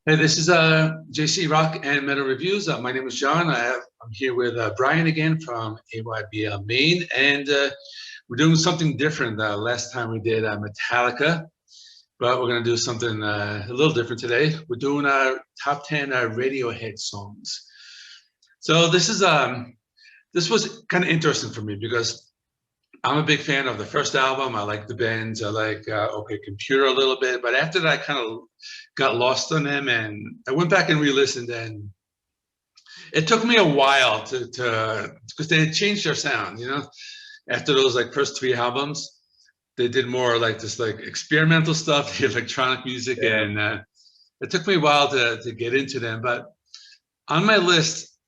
Hey, this is JC Rock and Metal Reviews. My name is John. I'm here with Brian again from AYBL Maine, and we're doing something different. Last time we did Metallica, but we're going to do something a little different today. We're doing our top 10 Radiohead songs. So this was kind of interesting for me because I'm a big fan of the first album. I like the bands. I like OK Computer a little bit, but after that, I kind of got lost on them, and I went back and re-listened. And it took me a while to because they had changed their sound. You know, after those like first three albums, they did more like this like experimental stuff, the electronic music, Yeah. and it took me a while to get into them. But on my list,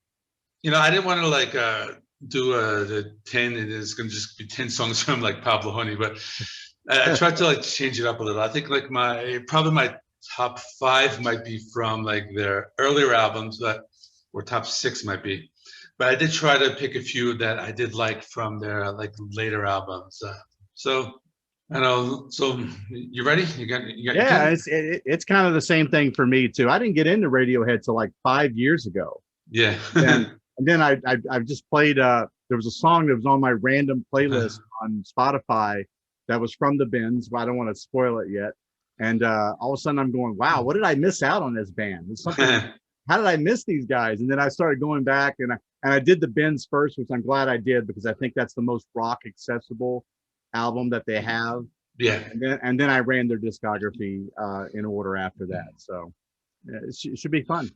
you know, I didn't want to like do the 10 and it's going to just be 10 songs from like Pablo Honey, but I tried to like change it up a little. I think like probably my top 5 might be from like their earlier albums, or top 6 might be, but I did try to pick a few that I did like from their like later albums. So I know. So you ready? You got Yeah, it's kind of the same thing for me too. I didn't get into Radiohead till like 5 years ago. Yeah. And then I've just played there was a song that was on my random playlist on Spotify that was from the bins, but I don't want to spoil it yet. And all of a sudden I'm going, wow, what did I miss out on this band? It's something. How did I miss these guys? And then I started going back and I did the bins first, which I'm glad I did because I think that's the most rock accessible album that they have. Yeah. And then I ran their discography in order after that. So it should be fun.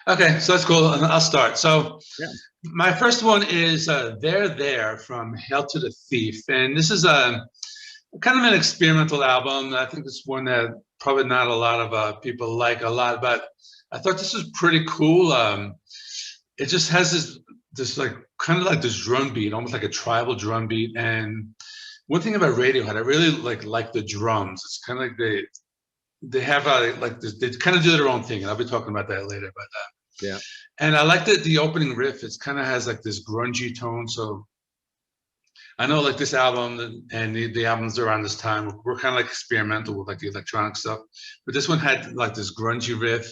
Okay, so that's cool. I'll start. So yeah. My first one is They're There from Hail to the Thief. And this is a kind of an experimental album. I think it's one that probably not a lot of people like a lot, but I thought this was pretty cool. It just has this like kind of like this drum beat, almost like a tribal drum beat. And one thing about Radiohead, I really like the drums. It's kind of like they have like this, they kind of do their own thing, and I'll be talking about that later. But yeah, and I like the opening riff. It's kind of has like this grungy tone. So I know like this album and the albums around this time were kind of like experimental with like the electronic stuff, but this one had like this grungy riff.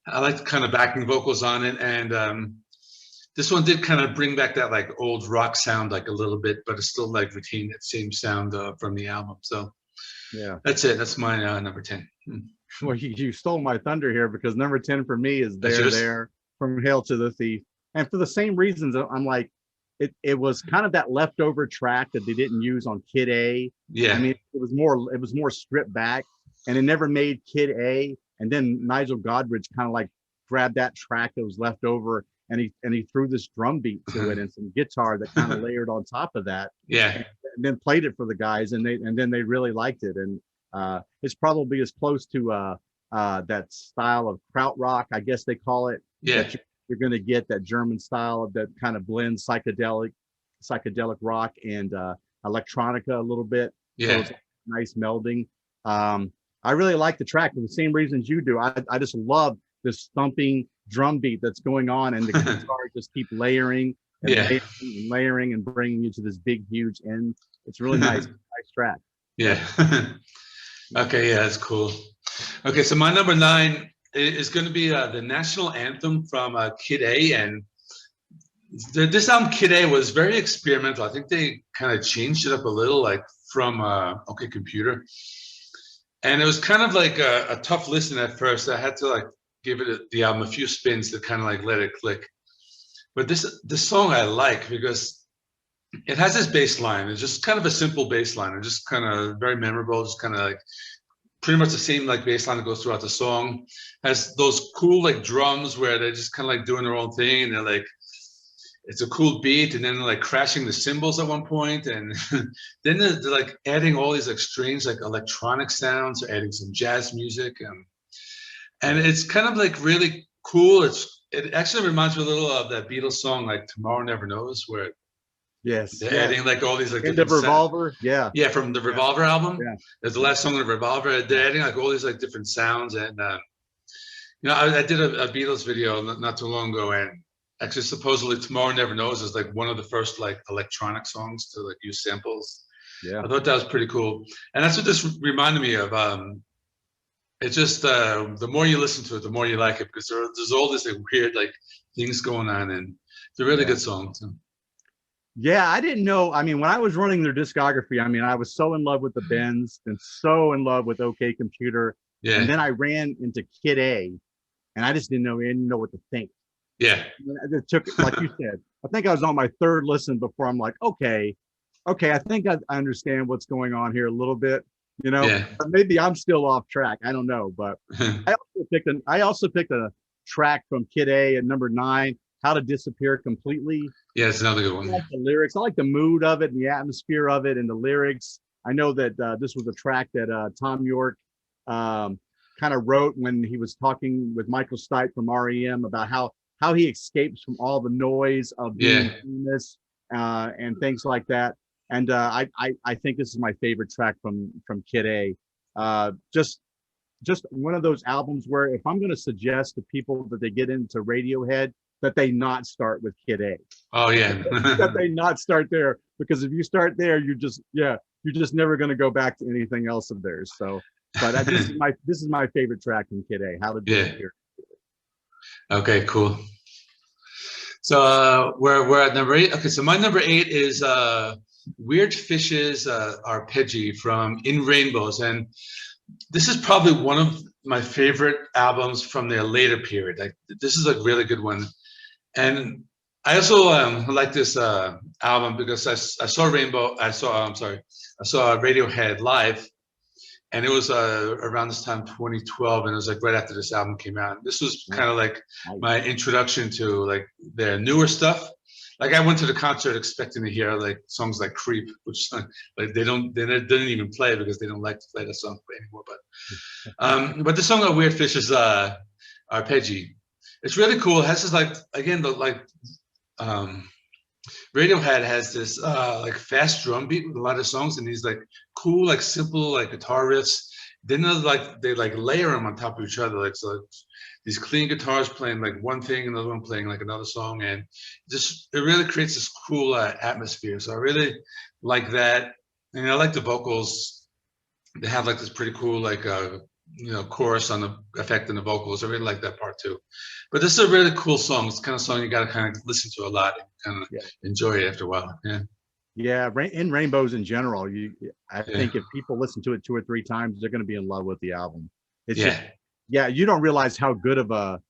I like the kind of backing vocals on it, and this one did kind of bring back that like old rock sound like a little bit, but it still like retained that same sound from the album. So yeah, that's it. That's my number 10. Well, you stole my thunder here because number 10 for me is There from Hail to the Thief. And for the same reasons, I'm like, it was kind of that leftover track that they didn't use on Kid A. Yeah. I mean, it was more stripped back, and it never made Kid A. And then Nigel Godrich kind of like grabbed that track that was left over and he threw this drum beat to it and some guitar that kind of layered on top of that. Yeah. And then played it for the guys, and then they really liked it. And it's probably as close to that style of krautrock, I guess they call it. Yeah. That you're going to get that German style that kind of blends psychedelic rock and electronica a little bit. Yeah. So it's a nice melding. I really like the track for the same reasons you do. I just love this thumping drum beat that's going on, and the guitar just keep layering and layering and bringing you to this big, huge end. It's really nice. Nice track. Yeah. Okay. Yeah, that's cool. Okay, so my number 9 is going to be the national anthem from Kid A, and this album Kid A was very experimental. I think they kind of changed it up a little, like from OK Computer, and it was kind of like a tough listen at first. I had to like give the album a few spins to kind of like let it click. But this song I like because it has this bass line. It's just kind of a simple bass line. It's just kind of very memorable. Just kind of like pretty much the same like bass line that goes throughout the song. Has those cool like drums where they're just kind of like doing their own thing, and they're like, it's a cool beat, and then they're like crashing the cymbals at one point, and then they're like adding all these like strange like electronic sounds, or adding some jazz music, and it's kind of like really cool. It actually reminds me a little of that Beatles song like Tomorrow Never Knows, where they're adding like all these like the Revolver. Yeah, from the Revolver album. Yeah, there's the last song of the Revolver. They're adding like all these like different sounds, and you know, I did a Beatles video not too long ago, and actually supposedly Tomorrow Never Knows is like one of the first like electronic songs to like use samples. Yeah, I thought that was pretty cool, and that's what this reminded me of. it's just the more you listen to it, the more you like it, because there's all this like, weird like things going on, and it's a really good song too. Yeah, I didn't know. I mean, when I was running their discography, I mean, I was so in love with the Bends and so in love with OK Computer. Yeah. And then I ran into Kid A, and I just didn't know what to think. Yeah. It took, like you said, I think I was on my third listen before I'm like, okay, I think I understand what's going on here a little bit, you know. Yeah. Maybe I'm still off track. I don't know, but I also picked a track from Kid A at number 9, How to Disappear Completely. Yeah, it's another good one. I like the lyrics. I like the mood of it and the atmosphere of it and the lyrics. I know that this was a track that Tom York kind of wrote when he was talking with Michael Stipe from REM about how he escapes from all the noise of being famous and things like that. And I think this is my favorite track from Kid A. Just one of those albums where if I'm going to suggest to people that they get into Radiohead, that they not start with Kid A. Oh yeah. That they not start there, because if you start there, you're just never going to go back to anything else of theirs. So, but this is my favorite track from Kid A. How to Disappear. Okay, cool. So we're at number 8. Okay, so my number 8 is Weird Fish's Arpeggi from In Rainbows, and this is probably one of my favorite albums from their later period. Like this is a really good one, and I also like this album because I saw Radiohead live, and it was around this time 2012, and it was like right after this album came out. This was kind of like my introduction to like their newer stuff. Like I went to the concert expecting to hear like songs like Creep, which like they didn't even play because they don't like to play that song anymore. But the song of Weird Fish is Arpeggi. It's really cool. It has this like, again, Radiohead has this like fast drum beat with a lot of songs, and these like cool, like simple, like guitar riffs. Then they layer them on top of each other, like so. These clean guitars playing like one thing, another one playing like another song, and just it really creates this cool atmosphere. So I really like that, and I like the vocals. They have like this pretty cool like chorus on the effect in the vocals. I really like that part too. But this is a really cool song. It's the kind of song you got to kind of listen to a lot and kind of enjoy it after a while. Yeah. Yeah, In Rainbows in general, I think if people listen to it 2 or 3 times, they're going to be in love with the album. It's just, you don't realize how good of a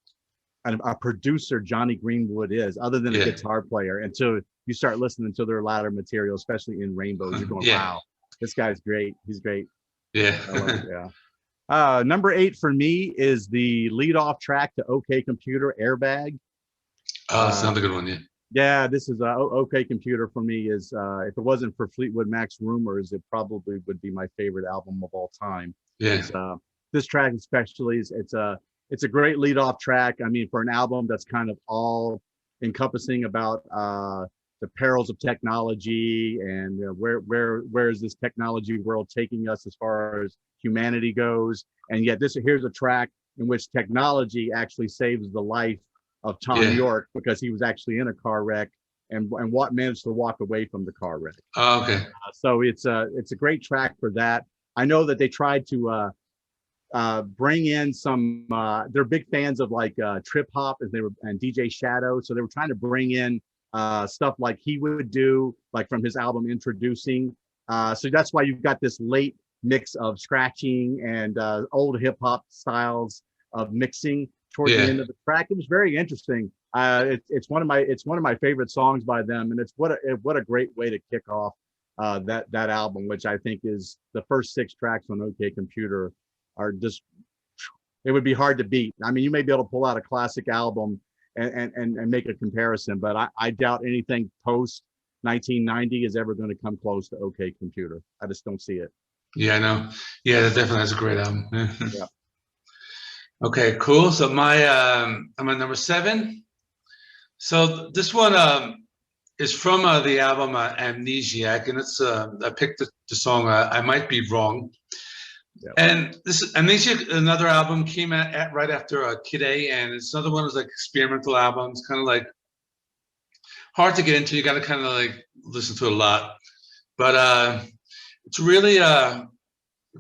producer Johnny Greenwood is, other than a guitar player, until you start listening to their latter material, especially In Rainbows. You're going, wow, this guy's great. He's great. Yeah. Number 8 for me is the lead-off track to OK Computer, Airbag. Oh, that's another good one, Yeah, this is OK Computer for me is if it wasn't for Fleetwood Mac's Rumors, it probably would be my favorite album of all time. Yeah. This track especially it's a great lead-off track. I mean, for an album that's kind of all encompassing about the perils of technology and where is this technology world taking us as far as humanity goes, and yet here's a track in which technology actually saves the life of Tom York, because he was actually in a car wreck and managed to walk away from the car wreck. Oh, okay. So it's a great track for that. I know that they tried to bring in some they're big fans of like trip hop and DJ Shadow, so they were trying to bring in stuff like he would do, like from his album Introducing. So that's why you've got this late mix of scratching and old hip hop styles of mixing toward the end of the track. It was very interesting. It's one of my favorite songs by them, and it's what a great way to kick off that album, which I think is the first 6 tracks on OK Computer are just, it would be hard to beat. I mean, you may be able to pull out a classic album and make a comparison, but I doubt anything post 1990 is ever going to come close to OK Computer. I just don't see it. Yeah, I know. Yeah, that definitely has a great album. Yeah. Okay, cool. So I'm at number 7. So this one is from the album Amnesiac, and it's I picked the song I Might Be Wrong. Yep. And this Amnesiac, another album, came at right after Kid A, and it's another one of those like experimental albums, kind of like hard to get into. You got to kind of like listen to it a lot, but it's really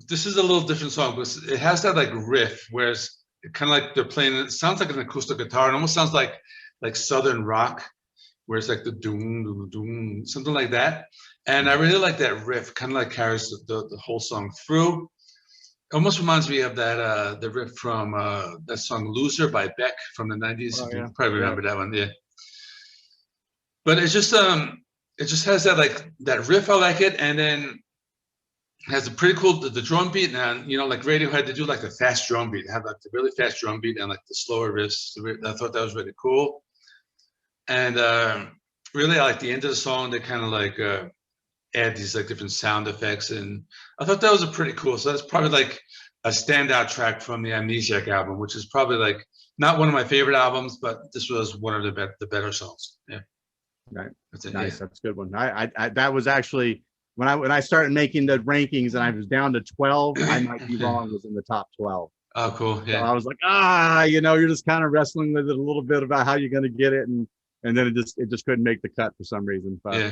this is a little different song, but it has that like riff, whereas it kind of like they're playing. It sounds like an acoustic guitar. It almost sounds like southern rock, where it's like the doom doom doom, something like that. And I really like that riff. Kind of like carries the whole song through. Almost reminds me of that the riff from that song "Loser" by Beck from the '90s. Oh, yeah. You probably remember that one, yeah. But it just has that like that riff. I like it, and then has a pretty cool the drum beat. And you know, like Radiohead, they do like the fast drum beat. They have like the really fast drum beat and like the slower riffs. I thought that was really cool. And really, I like the end of the song. They kind of like add these like different sound effects, and I thought that was a pretty cool. So that's probably like a standout track from the Amnesiac album, which is probably like not one of my favorite albums, but this was one of the better songs. Yeah. Right. That's it. Nice. Yeah. That's a good one. I that was actually when I started making the rankings and I was down to 12. I might be wrong. Was in the top 12. Oh, cool. Yeah. So I was like, you know, you're just kind of wrestling with it a little bit about how you're going to get it, and then it just couldn't make the cut for some reason. But yeah.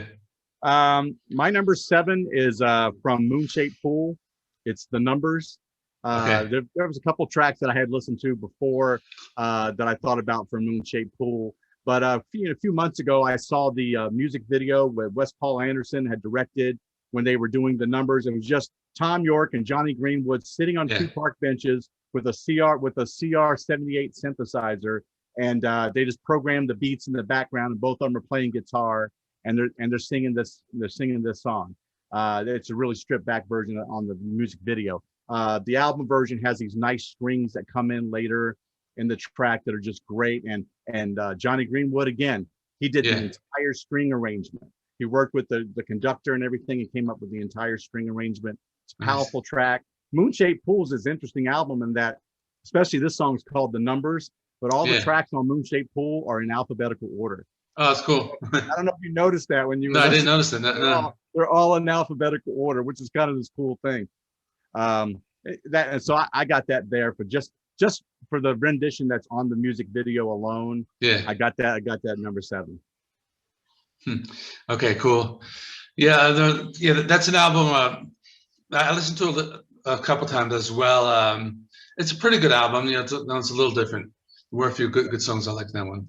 my number 7 is from Moonshaped Pool. It's The Numbers. Okay. There was a couple tracks that I had listened to before that I thought about from Moonshaped Pool. But a few months ago, I saw the music video where Wes Paul Anderson had directed when they were doing The Numbers. It was just Tom York and Johnny Greenwood sitting on two park benches with a CR78 synthesizer, and they just programmed the beats in the background, and both of them are playing guitar, and they're singing this song. It's a really stripped back version on the music video. The album version has these nice strings that come in later in the track that are just great. And Johnny Greenwood, again, he did the entire string arrangement. He worked with the conductor and everything and came up with the entire string arrangement. It's a powerful track. Moonshaped Pools is an interesting album in that, especially this song is called The Numbers, but all the tracks on Moonshaped Pool are in alphabetical order. Oh, that's cool. I don't know if you noticed that when you were I didn't notice that. No. They're all in alphabetical order, which is kind of this cool thing. So I got that there for just for the rendition that's on the music video alone. Yeah. I got that number 7. Okay, cool. Yeah, that's an album I listened to a couple times as well. It's a pretty good album. You know, it's a little different. There were a few good songs. I like that one.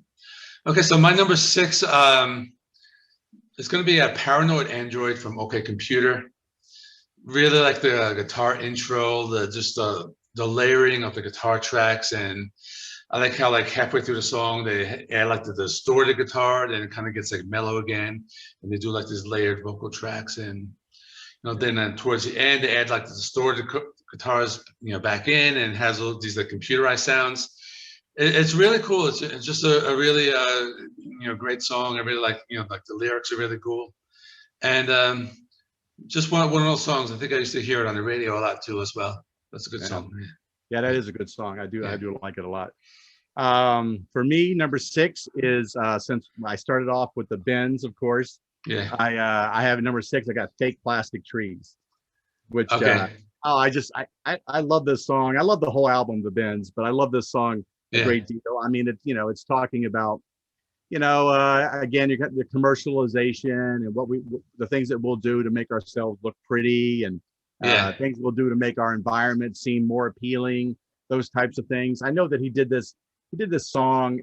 Okay, so my number 6 is going to be a Paranoid Android from OK Computer. Really like the guitar intro, the layering of the guitar tracks, and I like how like halfway through the song they add like the distorted guitar, then it kind of gets like mellow again, and they do like these layered vocal tracks, and you know then towards the end they add like the distorted guitars, you know, back in, and has all these like computerized sounds. It's really cool. It's just a really you know, great song. I really like, you know, like the lyrics are really cool, and just one of those songs. I think I used to hear it on the radio a lot too as well. That's a good song. Yeah, that is a good song. I do like it a lot. For me, number 6 is since I started off with the Bends, of course. Yeah. I have number 6. I got Fake Plastic Trees, which I love this song. I love the whole album, The Bends, but I love this song a great deal. I mean, it's talking about, you know, again, you got the commercialization and the things that we'll do to make ourselves look pretty, and things we'll do to make our environment seem more appealing, those types of things. I know that he did this song.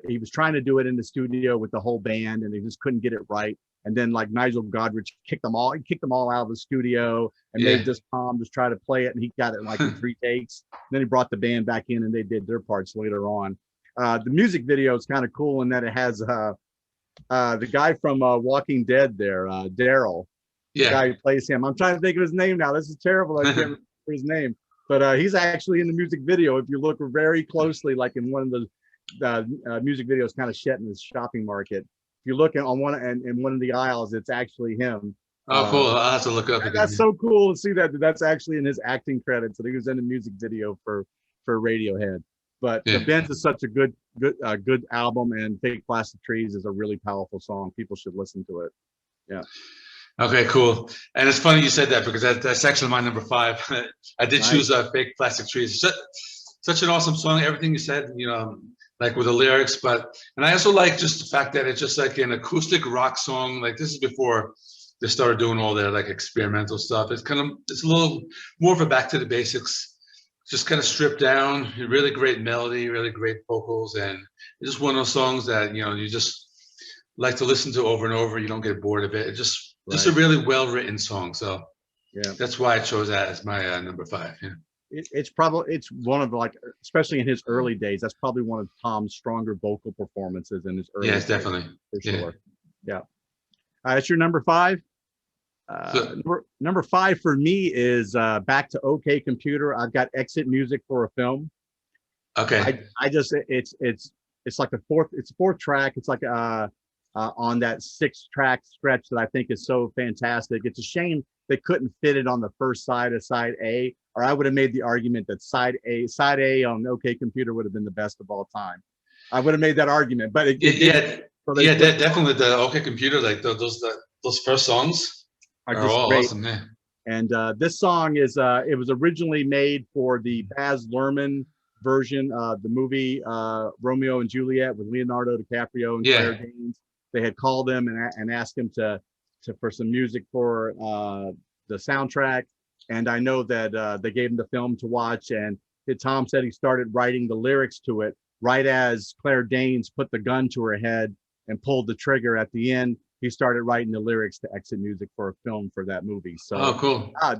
He was trying to do it in the studio with the whole band, and he just couldn't get it right. And then like Nigel Godrich kicked them all out of the studio and made this Tom just try to play it, and he got it like in 3 takes. Then he brought the band back in and they did their parts later on. The music video is kind of cool in that it has the guy from Walking Dead there, Daryl. The guy who plays him. I'm trying to think of his name now. This is terrible. I can't remember his name. But he's actually in the music video. If you look very closely, like in one of the music videos kind of set in the shopping market. If you look on in one of the aisles, it's actually him. Oh, cool. I'll have to look up again. That's so cool to see that's actually in his acting credits. And he was in the music video for Radiohead. But The Bends is such a good album, and Fake Plastic Trees is a really powerful song. People should listen to it. Yeah. Okay, cool. And it's funny you said that, because that's actually my number 5. I did choose Fake Plastic Trees. Such an awesome song. Everything you said, you know, like with the lyrics, and I also like just the fact that it's just like an acoustic rock song. Like this is before they started doing all their like experimental stuff. It's a little more of a back to the basics, just kind of stripped down. Really great melody, really great vocals, and it's just one of those songs that you just like to listen to over and over. You don't get bored of it. It's just a really well written song. So yeah, that's why I chose that as my number 5. Yeah. It's one of like, especially in his early days, that's probably one of Tom's stronger vocal performances in his early Yes, days, definitely. for sure. Yeah. That's your number 5. Number 5 for me is back to OK Computer. I've got Exit Music for a Film. Okay. I just it's like the fourth track. It's like on that 6-track stretch that I think is so fantastic. It's a shame they couldn't fit it on the first side of side A, or I would have made the argument that side A on OK Computer would have been the best of all time. I would have made that argument, but definitely the OK Computer, like those first songs are all great. Awesome. Yeah. And this song is it was originally made for the Baz Luhrmann version of the movie Romeo and Juliet with Leonardo DiCaprio and Claire Danes. They had called him and asked him to for some music for the soundtrack. And I know that they gave him the film to watch, and Tom said he started writing the lyrics to it right as Claire Danes put the gun to her head and pulled the trigger at the end. He started writing the lyrics to Exit Music for a Film for that movie. So, cool. I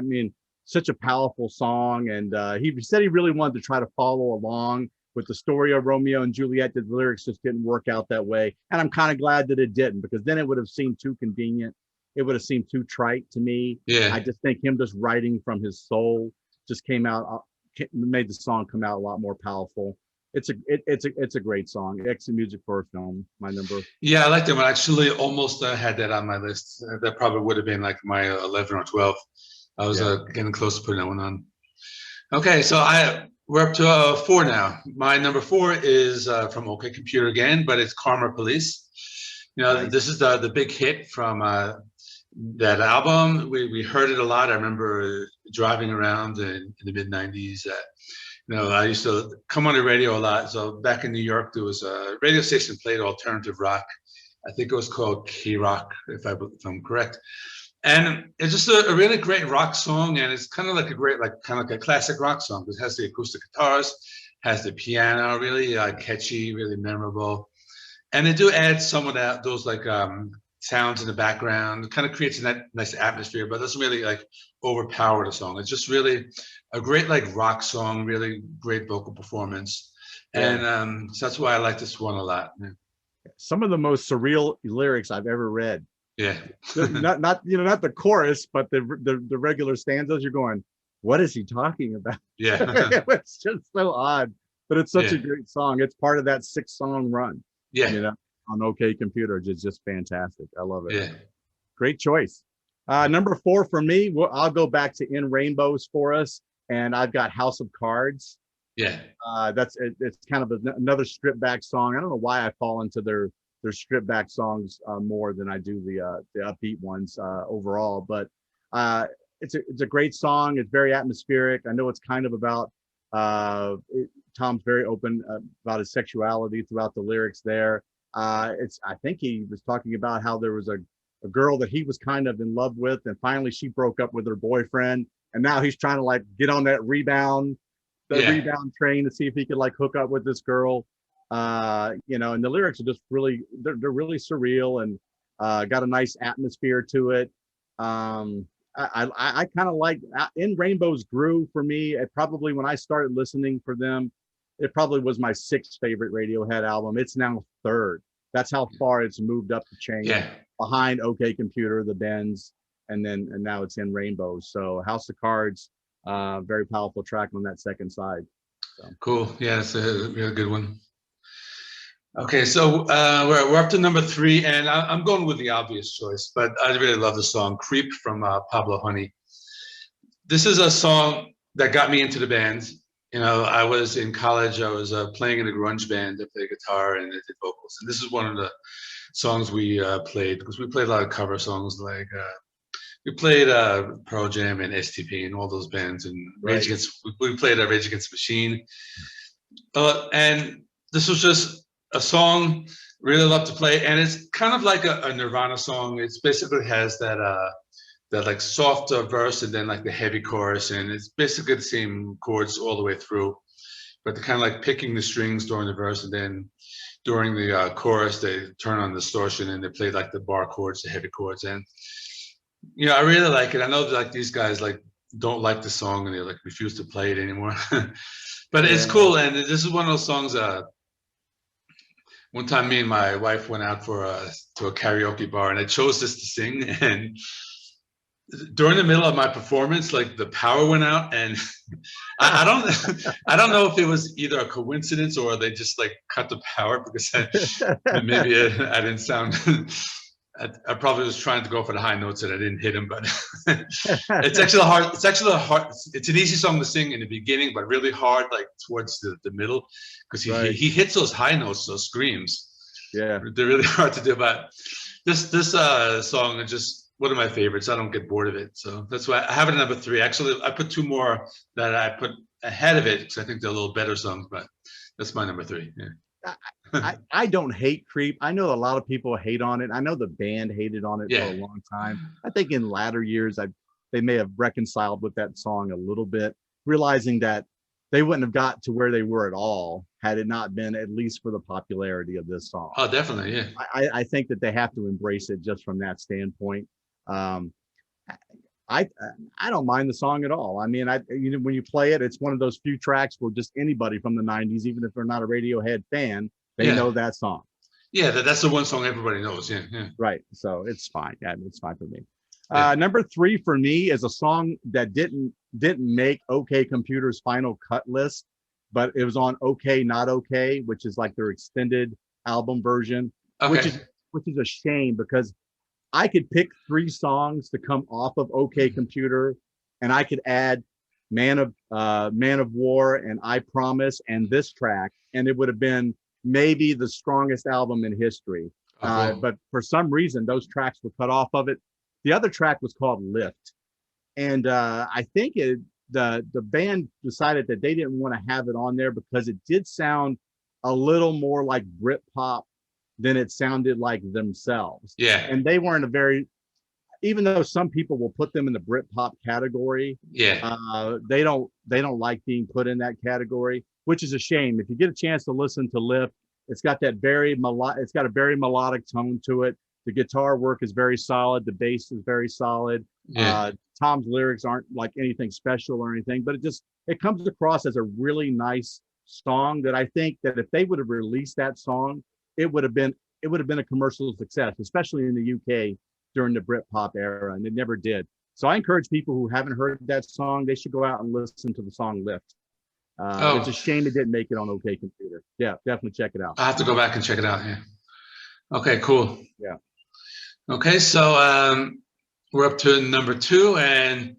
mean, such a powerful song. And he said he really wanted to try to follow along with the story of Romeo and Juliet. The lyrics just didn't work out that way. And I'm kind of glad that it didn't, because then it would have seemed too convenient. It would have seemed too trite to me. Yeah. I just think him just writing from his soul just made the song come out a lot more powerful. It's a great song. Exit Music for a Film, my number. Yeah, I like them. I actually almost had that on my list. That probably would have been like my 11 or 12. I was getting close to putting that one on. Okay, so we're up to 4 now. My number 4 is from OK Computer again, but it's Karma Police. Nice. This is the big hit from that album. We heard it a lot. I remember driving around in the mid 90s. I used to come on the radio a lot. So back in New York, there was a radio station played alternative rock. I think it was called K-Rock, if I'm correct. And it's just a really great rock song, and it's kind of like a classic rock song, because it has the acoustic guitars, has the piano, really catchy, really memorable. And they do add some of those like sounds in the background. It kind of creates a nice atmosphere, but it doesn't really like overpower the song. It's just really a great like rock song, really great vocal performance. And so that's why I like this one a lot. Yeah. Some of the most surreal lyrics I've ever read. Yeah. not the chorus, but the regular stanzas. You're going, what is he talking about? Yeah. It's just so odd, but it's such a great song. It's part of that 6-song run. Yeah. On OK Computer. It's just fantastic. I love it. Yeah. Great choice. Number 4 for me, I'll go back to In Rainbows for us, and I've got House of Cards. Yeah. It's kind of another stripped back song. I don't know why I fall into their stripped back songs more than I do the upbeat ones overall, but it's a great song. It's very atmospheric. I know it's kind of about Tom's very open about his sexuality throughout the lyrics there. I think he was talking about how there was a girl that he was kind of in love with, and finally she broke up with her boyfriend, and now he's trying to like get on that rebound train to see if he could like hook up with this girl. And the lyrics are just really they're really surreal and got a nice atmosphere to it. I kind of like In Rainbows grew for me. It probably, when I started listening for them, it probably was my 6th favorite Radiohead album. It's now 3rd. That's how far it's moved up the chain. Yeah. Behind OK Computer, the Bends, and now it's In Rainbows. So House of Cards, very powerful track on that second side. So. Cool. Yeah, it's a really good one. Okay, so we're up to number 3, and I'm going with the obvious choice, but I really love the song "Creep" from Pablo Honey. This is a song that got me into the band. I was in college. I was playing in a grunge band. I played guitar and I did vocals. And this is one of the songs we played, because we played a lot of cover songs. Like we played Pearl Jam and STP and all those bands. And right. We played Rage Against the Machine. And this was just a song really love to play. And it's kind of like a Nirvana song. It's basically has that like softer verse and then like the heavy chorus, and it's basically the same chords all the way through, but they're kind of like picking the strings during the verse, and then during the chorus they turn on distortion and they play like the bar chords, the heavy chords. And I really like it. I know that like these guys like don't like the song and they like refuse to play it anymore. But it's cool, and this is one of those songs. One time me and my wife went out to a karaoke bar, and I chose this to sing, and during the middle of my performance, like the power went out, and I don't know if it was either a coincidence or they just like cut the power, because maybe I didn't sound. I probably was trying to go for the high notes and I didn't hit them, but it's actually hard. It's an easy song to sing in the beginning, but really hard like towards the middle, because he hits those high notes, those screams. Yeah, they're really hard to do. But this song is just one of my favorites. I don't get bored of it, so that's why I have it at number 3. Actually, I put 2 more that I put ahead of it because I think they're a little better songs, but that's my number 3. Yeah. I don't hate Creep. I know a lot of people hate on it. I know the band hated on it for a long time. I think in latter years, they may have reconciled with that song a little bit, realizing that they wouldn't have got to where they were at all had it not been at least for the popularity of this song. Oh, definitely, yeah. I think that they have to embrace it just from that standpoint. I don't mind the song at all. I mean, when you play it, it's one of those few tracks where just anybody from the 90s, even if they're not a Radiohead fan, they know that song. Yeah, that's the one song everybody knows. Yeah. Right. So it's fine. Yeah, it's fine for me. Number 3 for me is a song that didn't make OK Computer's final cut list, but it was on OK Not OK, which is like their extended album version, which is a shame, because I could pick 3 songs to come off of OK Computer, and I could add Man of War and I Promise and this track, and it would have been maybe the strongest album in history. But for some reason, those tracks were cut off of it. The other track was called Lift. And I think the band decided that they didn't want to have it on there because it did sound a little more like Britpop than it sounded like themselves. Yeah. And they weren't even though some people will put them in the Britpop category, they don't like being put in that category, which is a shame. If you get a chance to listen to Lift, it's got a very melodic tone to it. The guitar work is very solid. The bass is very solid. Tom's lyrics aren't like anything special or anything, but it comes across as a really nice song that I think that if they would have released that song, it would have been a commercial success, especially in the UK during the Britpop era, and it never did. So I encourage people who haven't heard that song, they should go out and listen to the song Lift. It's a shame it didn't make it on OK Computer. Yeah, definitely check it out. I have to go back and check it out. Yeah. Okay, cool. Yeah. Okay, so we're up to number 2, and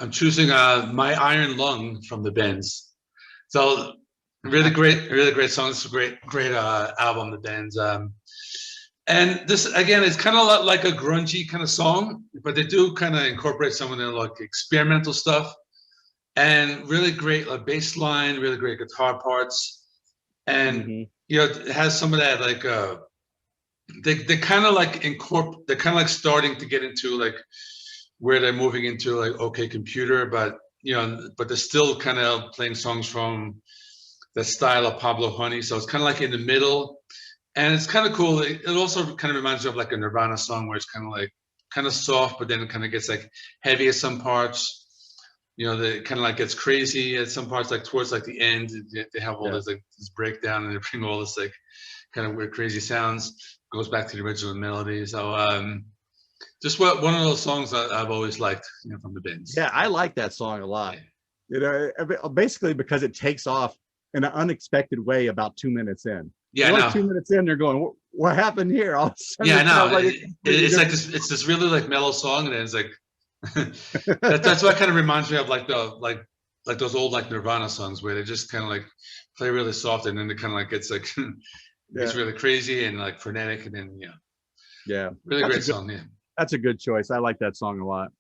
I'm choosing My Iron Lung from the Bends. So really great song. It's a great album, the Bends. And this, again, is kind of like a grungy kind of song, but they do kind of incorporate some of their like experimental stuff, and really great bass line, really great guitar parts. And it has some of that like they kind of like they're kind of like starting to get into like where they're moving into like OK Computer, but they're still kind of playing songs from the style of Pablo Honey. So it's kind of like in the middle, and it's kind of cool. It also kind of reminds me of like a Nirvana song where it's kind of soft, but then it kind of gets like heavy at some parts. They kind of like gets crazy at some parts, like towards like the end. They have all this like this breakdown, and they bring all this like kind of weird, crazy sounds. Goes back to the original melody. So just one of those songs that I've always liked, from the Bends. Yeah, I like that song a lot. Basically because it takes off in an unexpected way about 2 minutes in. Yeah, like 2 minutes in, they're going, "What happened here?" All of a sudden, yeah, I know. It's like this. It's this really like mellow song, and then it's like that's what kind of reminds me of like those old like Nirvana songs where they just kind of like play really soft, and then it kind of like gets like it's really crazy and like frenetic, and then really great song. Yeah, that's a good choice. I like that song a lot.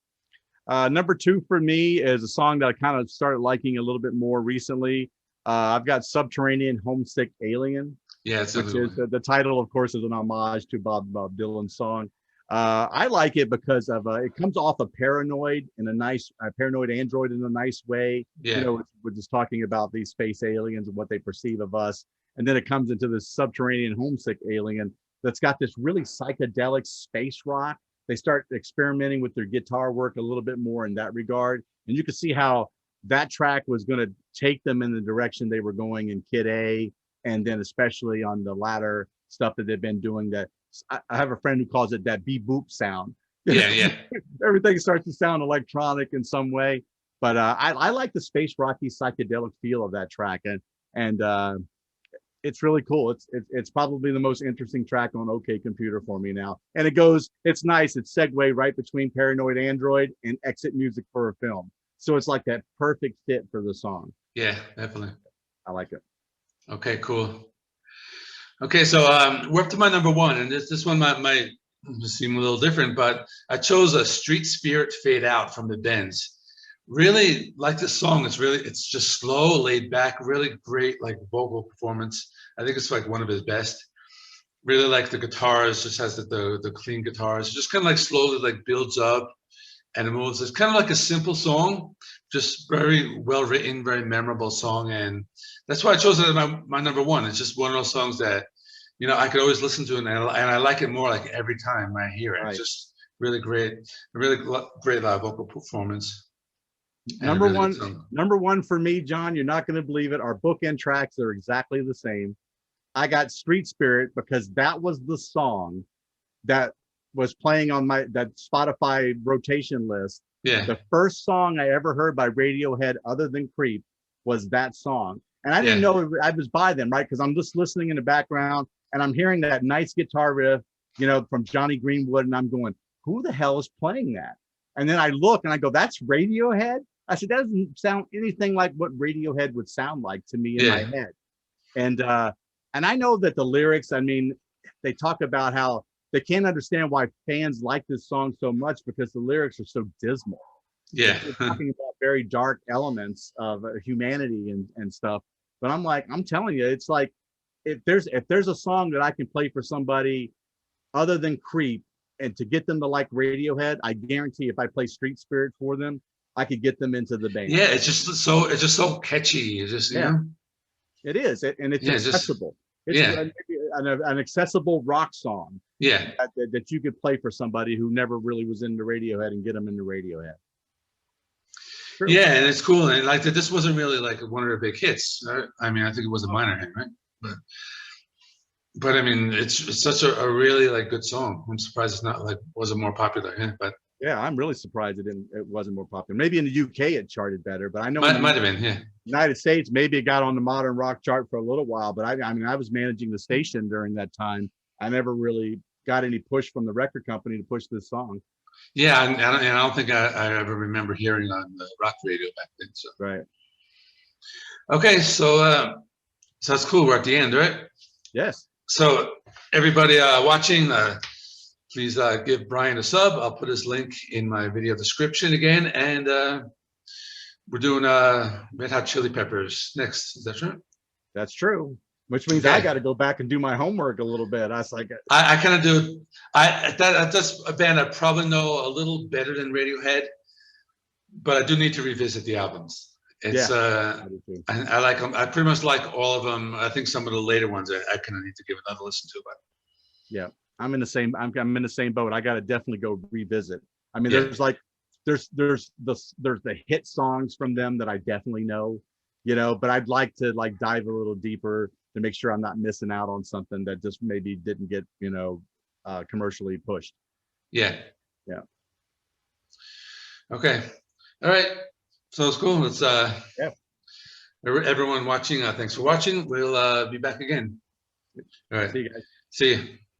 Number 2 for me is a song that I kind of started liking a little bit more recently. I've got Subterranean, Homesick, Alien, Yeah, it's a which good is one. the title, of course, is an homage to Bob Dylan's song. I like it because of it comes off of Paranoid in a nice Paranoid Android in a nice way. You Yeah, know, we're just talking about these space aliens and what they perceive of us, and then it comes into this Subterranean Homesick Alien that's got this really psychedelic space rock. They start experimenting with their guitar work a little bit more in that regard, and you can see how that track was going to take them in the direction they were going in Kid A, and then especially on the latter stuff that they've been doing. That I have a friend who calls it that beep boop sound. yeah, yeah. Everything starts to sound electronic in some way, but I like the space rocky psychedelic feel of that track, and it's really cool. It's probably the most interesting track on OK Computer for me now, and it's nice. It's segue right between Paranoid Android and Exit music for a film, so it's like that perfect fit for the song. Yeah, definitely. I like it. Okay, cool. Okay, so we're up to my number one, and this one might seem a little different, but I chose a Street Spirit Fade Out from the Bends. Really like this song. It's just slow, laid back, really great like vocal performance. I think it's like one of his best. Really like the guitars, just has the clean guitars. It just kind of like slowly like builds up and it moves. It's kind of like a simple song, just very well written, very memorable song, and that's why I chose it as my number one. It's just one of those songs that I could always listen to, and I like it more like every time I hear it. Right. It's just really great, really great vocal performance. Number one for me, John. You're not going to believe it. Our bookend tracks are exactly the same. I got Street Spirit because that was the song that was playing on that Spotify rotation list. Yeah. The first song I ever heard by Radiohead other than Creep was that song. And I didn't know I was by them, right? Because I'm just listening in the background and I'm hearing that nice guitar riff, from Johnny Greenwood. And I'm going, who the hell is playing that? And then I look and I go, that's Radiohead? I said, that doesn't sound anything like what Radiohead would sound like to me in my head. And I know that the lyrics, I mean, they talk about how they can't understand why fans like this song so much because the lyrics are so dismal. Yeah. They're talking about very dark elements of humanity and stuff. But I'm telling you, it's like if there's a song that I can play for somebody other than Creep and to get them to like Radiohead, I guarantee if I play Street Spirit for them, I could get them into the band. Yeah, it's just so catchy. It's just It is, and it's accessible. It's an accessible rock song. Yeah, that you could play for somebody who never really was into Radiohead and get them into Radiohead. True. Yeah, and it's cool. And like that, this wasn't really like one of their big hits. I mean, I think it was a minor hit, right? But I mean, it's such a really like good song. I'm surprised it's not like wasn't more popular. Yeah, but yeah, I'm really surprised it wasn't more popular. Maybe in the UK it charted better, but I know might have been. Yeah, United States maybe it got on the modern rock chart for a little while, but I mean I was managing the station during that time. I never really got any push from the record company to push this song. Yeah, and I don't think I ever remember hearing on the rock radio back then. So right. Okay, so that's cool. We're at the end, right? Yes. So everybody watching, please give Brian a sub. I'll put his link in my video description again. And we're doing Red Hot Chili Peppers next. Is that true? That's true. Which means I got to go back and do my homework a little bit. I was like, I kind of do. That's a band I probably know a little better than Radiohead, but I do need to revisit the albums. It's I like them. I pretty much like all of them. I think some of the later ones I kind of need to give another listen to. But yeah, I'm in the same boat. I got to definitely go revisit. I mean, there's the hit songs from them that I definitely know, but I'd like to like dive a little deeper to make sure I'm not missing out on something that just maybe didn't get commercially pushed. Yeah. Okay. All right. So it's cool. It's everyone watching. Thanks for watching. We'll be back again. All right. See you guys. See you.